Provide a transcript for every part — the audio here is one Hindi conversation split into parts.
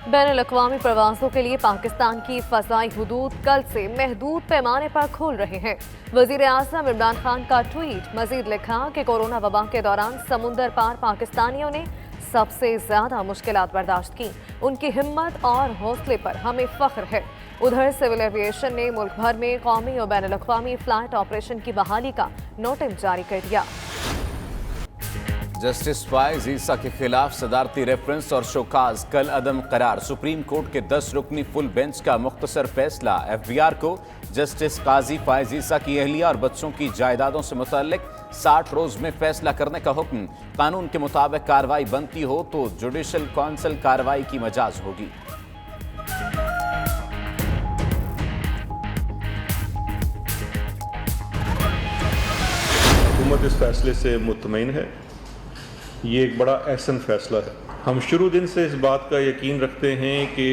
बैनुल-अक़वामी प्रवासों के लिए पाकिस्तान की फ़ज़ाई हुदूद कल से महदूद पैमाने पर खोल रहे हैं। वज़ीर-ए-आज़म इमरान खान का ट्वीट मज़ीद लिखा कि कोरोना वबा के दौरान समुंदर पार पाकिस्तानियों ने सबसे ज़्यादा मुश्किलात बर्दाश्त की। उनकी हिम्मत और हौसले पर हमें फ़ख्र है। उधर सिविल एविएशन ने मुल्क भर में कौमी और बैनुल-अक़वामी फ़्लाइट ऑपरेशन की बहाली का नोटिस जारी कर दिया। जस्टिस फ़ाइज़ ईसा के खिलाफ सदारती रेफरेंस और शोकाज कल अदम करार। सुप्रीम कोर्ट के 10 रुकनी फुल बेंच का मुख्तसर फैसला। FBR को जस्टिस काजी फ़ाइज़ ईसा की अहलिया और बच्चों की जायदादों से मुतल्लिक 60 रोज में फैसला करने का हुक्म। कानून के मुताबिक कार्रवाई बनती हो तो जुडिशल काउंसिल कार्रवाई की मजाज होगी। हुकूमत इस फैसले से मुतमईन है। ये एक बड़ा अहसन फैसला है। हम शुरू दिन से इस बात का यकीन रखते हैं कि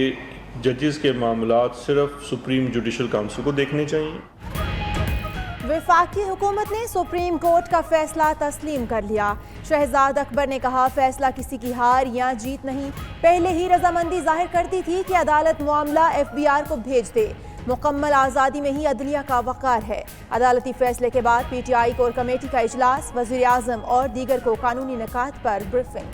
जजेस के मामलात सिर्फ सुप्रीम जुडिशल काउंसिल को देखने चाहिए। वफाकी हुकूमत ने सुप्रीम कोर्ट का फैसला तस्लीम कर लिया। शहजाद अकबर ने कहा, फैसला किसी की हार या जीत नहीं, पहले ही रजामंदी जाहिर कर दी थी कि अदालत मामला FBR को भेज दे। मुकम्मल आज़ादी में ही अदलिया का वक़ार है। अदालती फैसले के बाद PTI कोर कमेटी का इजलास, वज़ीर आज़म और दीगर को कानूनी निकात पर ब्रीफिंग।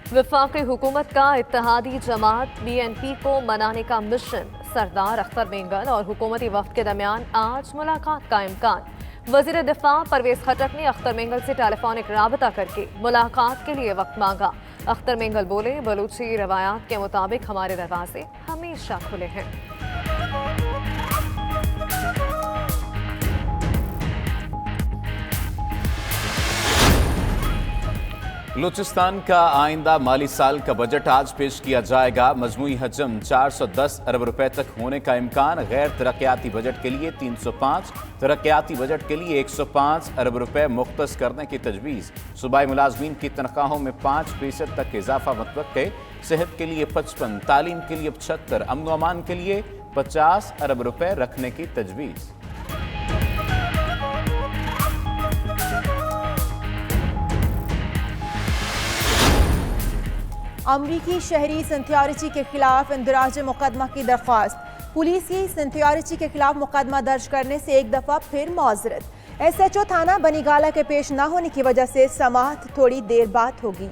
वफाकी हुकूमत का इत्तेहादी जमात BNP को मनाने का मिशन। सरदार अख्तर मेंगल और हुकूमती वफ्द के दरमियान आज मुलाकात का इम्कान। वज़ीर दिफा परवेज खटक ने अख्तर मेंगल से टेलीफोनिक राबता करके मुलाकात के लिए वक्त मांगा। अख्तर मेंगल बोले, बलूची रवायात के मुताबिक हमारे दरवाजे हमेशा खुले हैं। बलूचिस्तान का आइंदा माली साल का बजट आज पेश किया जाएगा। मजमूई हजम 410 अरब रुपए तक होने का इम्कान। गैर तरक्याती बजट के लिए 305, तरक्याती बजट के लिए 105 अरब रुपए मुख्तस करने की तजवीज़। सूबाई मुलाजमीन की तनख्वाहों में 5% तक इजाफा मुतवक्के। सेहत के लिए 55, तालीम के लिए 75, अमन व अमान के लिए 50 अरब रुपए रखने की तजवीज़। अमरीकी शहरी सिंथियोरिटी के खिलाफ इंदराज मुकदमा की दरख्वास्त। पुलिस की सिंथियोरिटी के खिलाफ मुकदमा दर्ज करने से एक दफा फिर मौजरत। SHO थाना बनीगाला के पेश न होने की वजह से समाअत थोड़ी देर बाद होगी।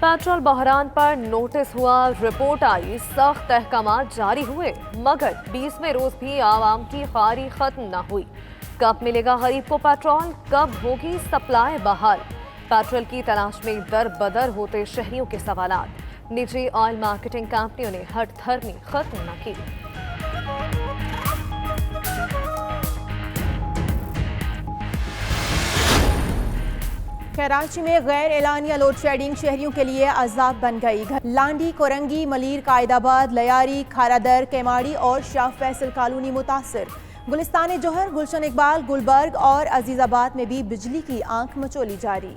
पेट्रोल बहरान पर नोटिस हुआ, रिपोर्ट आई, सख्त अहकामात जारी हुए, मगर 20वें रोज भी आवाम की ख्वारी खत्म न हुई। कब मिलेगा गरीब को पेट्रोल, कब होगी सप्लाई बहाल? पेट्रोल की तलाश में दर बदर होते शहरियों के सवालात। निजी ऑयल मार्केटिंग कंपनियों ने हठधर्मी खत्म न की। कराची में गैर एलानिया लोड शेडिंग शहरियों के लिए अजाब बन गई। लांडी, कोरंगी, मलीर, कायदाबाद, लयारी, खारादर, केमाड़ी और शाह फैसल कॉलोनी मुतासर। गुलिस्तान जोहर, गुलशन इकबाल, गुलबर्ग और अजीजाबाद में भी बिजली की आंख मचोली जारी।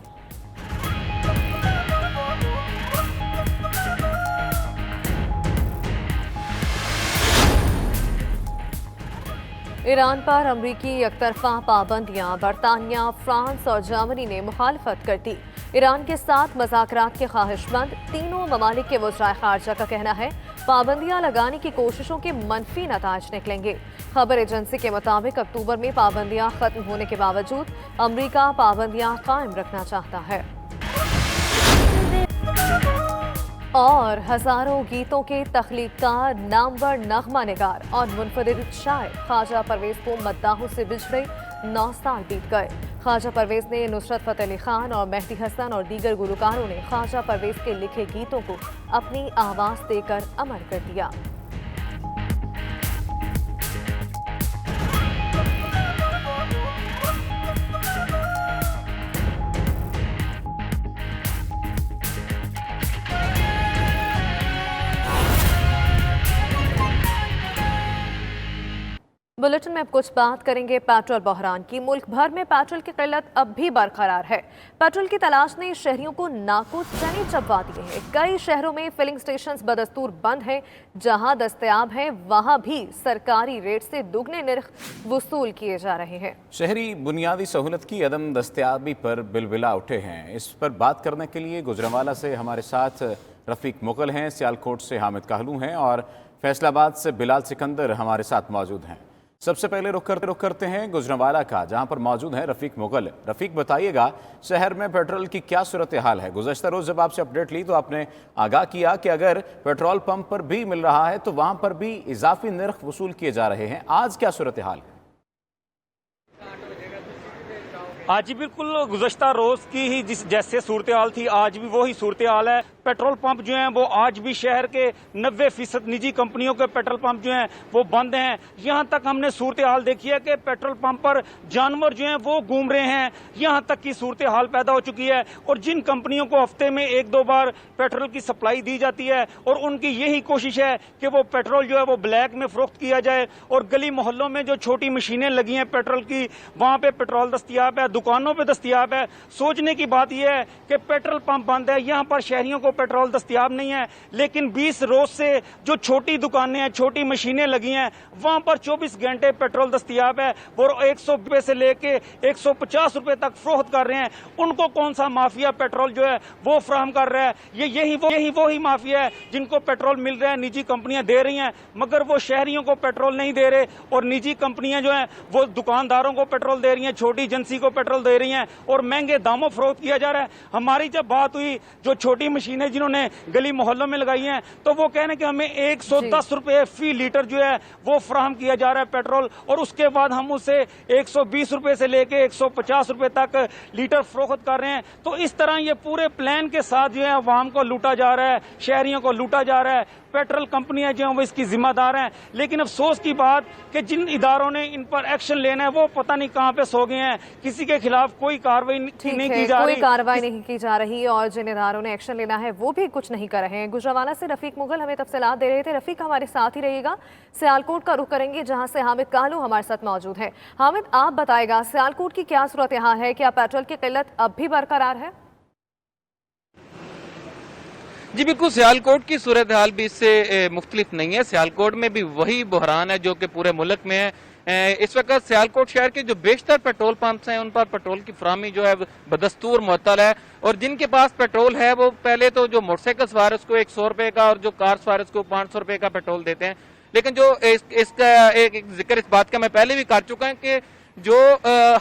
ईरान पर अमरीकी एकतरफा पाबंदियां। बरतानिया, फ्रांस और जर्मनी ने मुखालफत कर दी। ईरान के साथ मुज़ाकरात के ख्वाहिशमंद तीनों ममालिक के वज़राए ख़ारजा का कहना है पाबंदियां लगाने की कोशिशों के मनफी नताज निकलेंगे। खबर एजेंसी के मुताबिक अक्टूबर में पाबंदियां खत्म होने के बावजूद अमरीका पाबंदियां कायम रखना चाहता है। और हजारों गीतों के तख्लीकार, नामवर नगमा निगार और मुनफरिद शायर ख्वाजा परवेज को मद्दाहों से बिछड़े 9 साल बीत गए। ख्वाजा परवेज ने नुसरत फतेह अली खान और मेहदी हसन और दीगर गुलकारों ने ख्वाजा परवेज के लिखे गीतों को अपनी आवाज देकर अमर कर दिया। बुलेटिन में अब कुछ बात करेंगे पेट्रोल बहरान की। मुल्क भर में पेट्रोल की किल्लत अब भी बरकरार है। पेट्रोल की तलाश ने शहरियों को नाकुद चने चबवा दिए हैं। कई शहरों में फिलिंग स्टेशंस बदस्तूर बंद हैं। जहां दस्तयाब हैं वहां भी सरकारी रेट से दुगने निर्ख वसूल किए जा रहे हैं। शहरी बुनियादी सहूलत की अदम दस्तयाबी पर बिलबिला उठे हैं। इस पर बात करने के लिए गुजरांवाला से हमारे साथ रफीक मुगल हैं, सियालकोट से हामिद काहलू हैं और फैसलाबाद से बिलाल सिकंदर हमारे साथ मौजूद हैं। सबसे पहले रुख करते हैं गुजरांवाला का, जहां पर मौजूद है रफीक मुगल। रफीक, बताइएगा शहर में पेट्रोल की क्या सूरत हाल है? गुज़श्ता रोज जब आपसे अपडेट ली तो आपने आगाह किया कि अगर पेट्रोल पंप पर भी मिल रहा है तो वहां पर भी इजाफी निर्ख वसूल किए जा रहे हैं। आज क्या सूरत हाल है? आज बिल्कुल गुज़श्ता रोज की ही जैसे सूरत हाल थी आज भी वही सूरत हाल है। पेट्रोल पंप जो हैं वो आज भी शहर के 90% निजी कंपनियों के पेट्रोल पंप जो हैं वो बंद हैं। यहाँ तक हमने सूरत हाल देखी है कि पेट्रोल पंप पर जानवर जो हैं वो घूम रहे हैं। यहाँ तक की सूरत हाल पैदा हो चुकी है और जिन कंपनियों को हफ्ते में 1-2 बार पेट्रोल की सप्लाई दी जाती है और उनकी यही कोशिश है कि वो पेट्रोल जो है वो ब्लैक में फरोख्त किया जाए और गली मोहल्लों में जो छोटी मशीनें लगी हैं पेट्रोल की, वहां पे पेट्रोल दस्तयाब है, दुकानों पे दस्तयाब है। सोचने की बात यह है कि पेट्रोल पंप बंद है, यहाँ पर शहरियों को पेट्रोल दस्तयाब नहीं है, लेकिन 20 रोज से जो छोटी दुकानें हैं, छोटी मशीनें लगी हैं, वहां पर 24 घंटे पेट्रोल दस्तयाब है और 100 रुपए से लेके 150 रुपए तक फरोख्त कर रहे हैं। उनको कौन सा माफिया पेट्रोल जो है वो फराहम कर रहा है? यही वही माफिया है जिनको पेट्रोल मिल रहा है, निजी कंपनियां दे रही हैं, मगर वो शहरियों को पेट्रोल नहीं दे रहे और निजी कंपनियां जो है वो दुकानदारों को पेट्रोल दे रही हैं, छोटी एजेंसी को पेट्रोल दे रही हैं और महंगे दामों फरोख्त किया जा रहा है। हमारी जब बात हुई जो छोटी मशीनें जिन्होंने गली मोहल्लों में लगाई हैं तो वो कह रहे हैं कि हमें 110 रुपए फी लीटर जो है वो फराहम किया जा रहा है पेट्रोल और उसके बाद हम उसे 120 रुपए से लेके 150 रुपए तक लीटर फरोख्त कर रहे हैं। तो इस तरह ये पूरे प्लान के साथ जो है आवाम को लूटा जा रहा है, शहरियों को लूटा जा रहा है। पेट्रोल कंपनियां जो हैं वो इसकी जिम्मेदार हैं, लेकिन अफसोस की बात कि जिन इदारों ने इन पर एक्शन लेना है वो पता नहीं कहां पे सो गए हैं। किसी के खिलाफ कोई कार्रवाई नहीं की जा रही, कोई कार्रवाई नहीं की जा रही और जिन इदारों ने एक्शन लेना है वो भी कुछ नहीं कर रहे हैं। गुजरांवाला से रफीक मुगल हमें तफसीलात दे रहे थे। रफीक, हमारे साथ ही रहिएगा। सियालकोट का रुख करेंगे जहां से हामिद काहलू हमारे साथ मौजूद है। हामिद, आप बताएगा सियालकोट की क्या सूरत हाल है? क्या पेट्रोल की किल्लत अब भी बरकरार है? जी बिल्कुल, सियालकोट की सूरत हाल भी इससे मुख्तलिफ नहीं है। सियालकोट में भी वही बहरान है जो कि पूरे मुल्क में है। इस वक्त सियालकोट शहर के जो बेशतर पेट्रोल पंप्स हैं उन पर पेट्रोल की फराहमी जो है बदस्तूर मुअत्तल है और जिनके पास पेट्रोल है वो पहले तो जो मोटरसाइकिल सवार उसको 100 रुपए का और जो कार सवार उसको 500 रुपए का पेट्रोल देते हैं। लेकिन जो इसका एक जिक्र इस बात का मैं पहले भी कर चुका हूं कि जो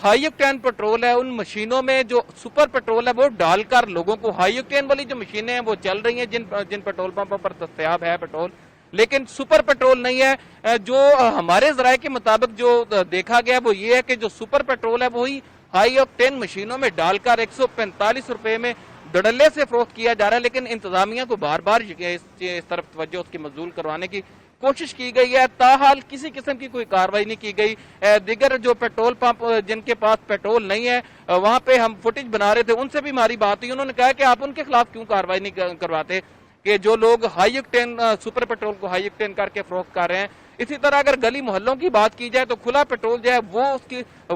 हाई ऑक्टेन पेट्रोल है उन मशीनों में जो सुपर पेट्रोल है वो डालकर लोगों को, हाई ऑक्टेन वाली जो मशीनें हैं वो चल रही हैं जिन पेट्रोल पंपों पर दस्तयाब है पेट्रोल, लेकिन सुपर पेट्रोल नहीं है। जो हमारे जराये के मुताबिक जो देखा गया वो ये है कि जो सुपर पेट्रोल है वही हाई ऑक्टेन मशीनों में डालकर 145 रुपए में धड़ल्ले से फरोख्त किया जा रहा है। लेकिन इंतजामिया को बार बार इस तरफ तवज्जो उसकी मजबूर करवाने की कोशिश की गई है, ताहाल किसी किस्म की कोई कार्रवाई नहीं की गई। दीगर जो पेट्रोल पंप जिनके पास पेट्रोल नहीं है वहां पे हम फुटेज बना रहे थे, उनसे भी हमारी बात हुई। उन्होंने कहा कि आप उनके खिलाफ क्यों कार्रवाई नहीं करवाते कि जो लोग हाई ऑक्टेन सुपर पेट्रोल को हाई ऑक्टेन करके फरोख्त कर रहे हैं। इसी तरह अगर गली मोहल्लों की बात की जाए तो खुला पेट्रोल जो है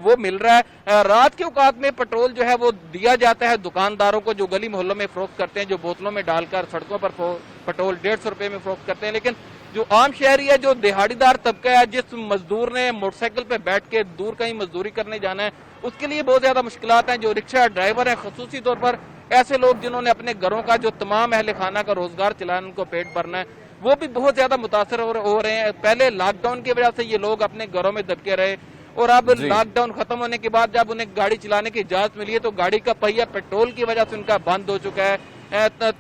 वो मिल रहा है। रात के औकात में पेट्रोल जो है वो दिया जाता है दुकानदारों को जो गली मोहल्लों में फरोख्त करते हैं, जो बोतलों में डालकर सड़कों पर पेट्रोल 150 रुपए में फरोख्त करते हैं। लेकिन जो आम शहरी है, जो दिहाड़ीदार तबका है, जिस मजदूर ने मोटरसाइकिल पे बैठ के दूर कहीं मजदूरी करने जाना है, उसके लिए बहुत ज्यादा मुश्किलात हैं। जो रिक्शा ड्राइवर है, खसूसी तौर पर ऐसे लोग जिन्होंने अपने घरों का जो तमाम अहले खाना का रोजगार चलाना, उनको पेट भरना है, वो भी बहुत ज्यादा मुतासर हो रहे हैं। पहले लॉकडाउन की वजह से ये लोग अपने घरों में दबके रहे और अब लॉकडाउन खत्म होने के बाद जब उन्हें गाड़ी चलाने की इजाजत मिली है तो गाड़ी का पहिया पेट्रोल की वजह से उनका बंद हो चुका है।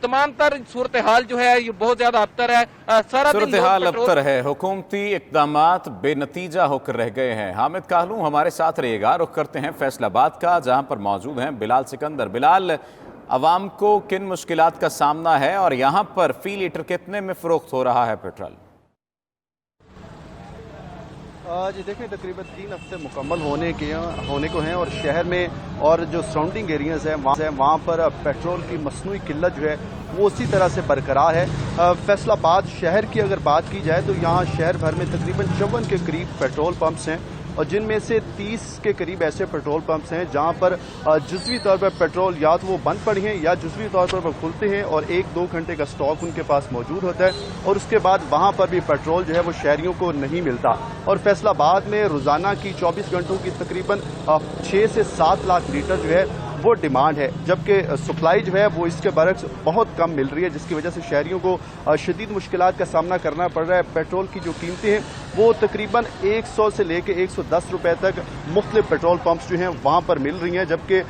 तमाम तर सूरत हाल जो है ये बहुत ज्यादा अबतर है। सारा सूरत हाल अबतर है, हुकूमती इक़दामात बेनतीजा होकर रह गए हैं। हामिद काहलू हमारे साथ रहेगा। रुख करते हैं फैसलाबाद का, जहां पर मौजूद हैं बिलाल सिकंदर। बिलाल, अवाम को किन मुश्किलात का सामना है और यहाँ पर फी लीटर कितने में फरोख्त हो रहा है पेट्रोल? जी देखिए, तकरीबन 3 हफ्ते मुकम्मल होने को हैं और शहर में और जो सराउंडिंग एरियाज हैं वहाँ पर पेट्रोल की मसनूई किल्लत जो है वो उसी तरह से बरकरार है। फैसलाबाद शहर की अगर बात की जाए तो यहाँ शहर भर में तकरीबन 54 के करीब पेट्रोल पंप्स हैं और जिनमें से 30 के करीब ऐसे पेट्रोल पंप्स हैं जहां पर जुज़वी तौर पर पेट्रोल या तो वो बंद पड़े हैं या जुज़वी तौर पर वो खुलते हैं और 1-2 घंटे का स्टॉक उनके पास मौजूद होता है और उसके बाद वहां पर भी पेट्रोल जो है वो शहरियों को नहीं मिलता। और फैसलाबाद में रोज़ाना की 24 घंटों की तकरीबन 6 से 7 लाख लीटर जो है वो डिमांड है, जबकि सप्लाई जो है वो इसके बरक्स बहुत कम मिल रही है, जिसकी वजह से शहरियों को शदीद मुश्किलात का सामना करना पड़ रहा है। पेट्रोल की जो कीमतें हैं वो तकरीबन 100 से लेकर 110 रुपए तक मुख्तलिफ पेट्रोल पंप्स जो हैं वहाँ पर मिल रही हैं, जबकि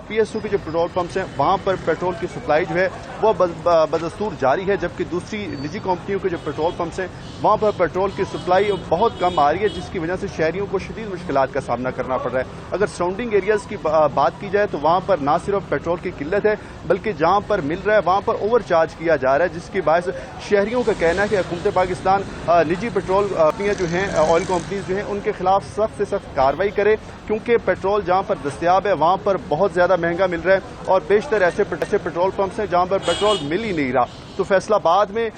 PSU के जो पेट्रोल पंप्स हैं वहाँ पर पेट्रोल की सप्लाई जो है वो बदस्तूर जारी है, जबकि दूसरी निजी कंपनियों के जो पेट्रोल पंप्स हैं वहाँ पर पेट्रोल की सप्लाई बहुत कम आ रही है, जिसकी वजह से शहरियों को शदीद मुश्किलात का सामना करना पड़ रहा है। अगर सराउंडिंग एरियाज की बात की जाए तो वहाँ पर ना सिर्फ पेट्रोल की किल्लत है बल्कि जहां पर मिल रहा है वहां पर ओवरचार्ज किया जा रहा है, जिसकी बायस शहरियों का कहना है कि हुकूमत पाकिस्तान निजी पेट्रोल कंपनियां जो हैं, ऑयल कंपनीज जो हैं, उनके खिलाफ सख्त से सख्त कार्रवाई करे, क्योंकि पेट्रोल जहां पर दस्तयाब है वहां पर बहुत ज्यादा महंगा मिल रहा है और बेशतर ऐसे पेट्रोल पंप्स हैं जहां पर पेट्रोल मिल ही नहीं रहा। तो फैसलाबाद में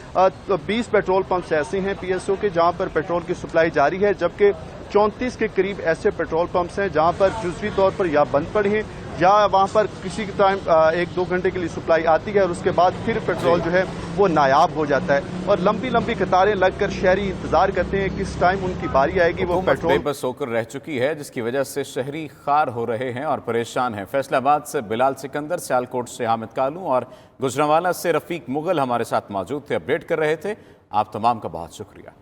20 पेट्रोल पंप्स ऐसे हैं PSO के जहां पर पेट्रोल की सप्लाई जारी है, जबकि 34 के करीब ऐसे पेट्रोल पंप्स हैं जहां पर जुज़वी तौर पर या बंद पड़े हैं या वहां पर किसी टाइम 1-2 घंटे के लिए सप्लाई आती है और उसके बाद फिर पेट्रोल जो है वो नायाब हो जाता है और लंबी लंबी कतारें लगकर शहरी इंतजार करते हैं किस टाइम उनकी बारी आएगी वो पेट्रोल बेबस होकर रह चुकी है, जिसकी वजह से शहरी खार हो रहे हैं और परेशान हैं। फैसलाबाद से बिलाल सिकंदर, सियालकोट से हामिद कालू और गुजरांवाला से रफीक मुगल हमारे साथ मौजूद थे, अपडेट कर रहे थे। आप तमाम का बहुत शुक्रिया।